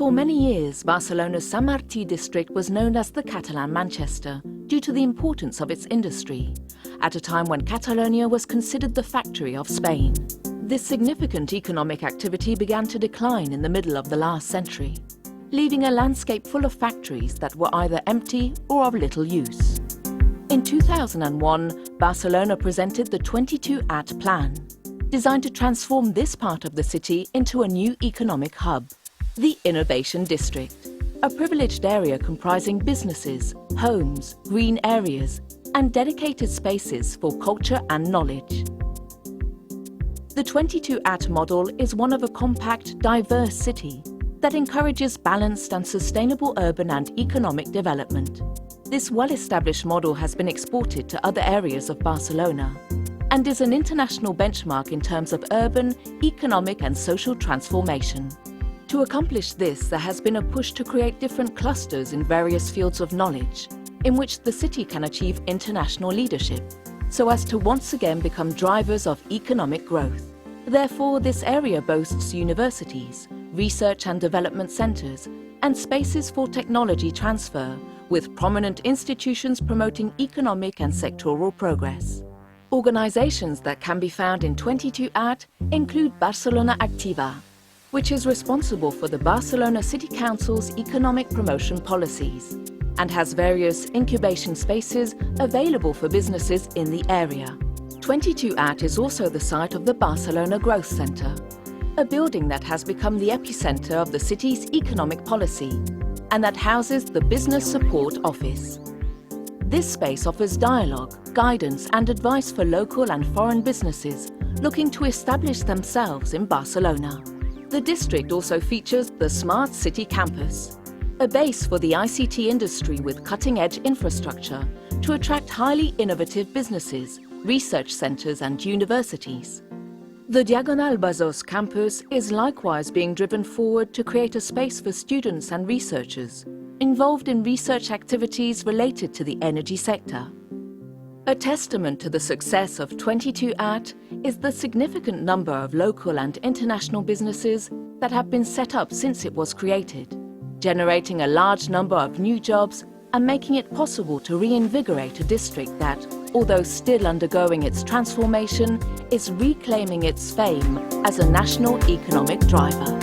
For many years, Barcelona's Sant Martí district was known as the Catalan Manchester due to the importance of its industry, at a time when Catalonia was considered the factory of Spain. This significant economic activity began to decline in the middle of the last century, leaving a landscape full of factories that were either empty or of little use. In 2001, Barcelona presented the 22@ plan, designed to transform this part of the city into a new economic hub, the Innovation District, a privileged area comprising businesses, homes, green areas, and dedicated spaces for culture and knowledge. The 22@ model is one of a compact, diverse city that encourages balanced and sustainable urban and economic development. This well-established model has been exported to other areas of Barcelona and is an international benchmark in terms of urban, economic and social transformation. To accomplish this, there has been a push to create different clusters in various fields of knowledge, in which the city can achieve international leadership, so as to once again become drivers of economic growth. Therefore, this area boasts universities, research and development centres, and spaces for technology transfer, with prominent institutions promoting economic and sectoral progress. Organisations that can be found in 22@ include Barcelona Activa, which is responsible for the Barcelona City Council's economic promotion policies, and has various incubation spaces available for businesses in the area. 22@ is also the site of the Barcelona Growth Centre, a building that has become the epicentre of the city's economic policy and that houses the Business Support Office. This space offers dialogue, guidance and advice for local and foreign businesses looking to establish themselves in Barcelona. The district also features the Smart City Campus, a base for the ICT industry with cutting-edge infrastructure to attract highly innovative businesses, research centres and universities. The Diagonal Besòs campus is likewise being driven forward to create a space for students and researchers involved in research activities related to the energy sector. A testament to the success of 22@ is the significant number of local and international businesses that have been set up since it was created, generating a large number of new jobs and making it possible to reinvigorate a district that, although still undergoing its transformation, is reclaiming its fame as a national economic driver.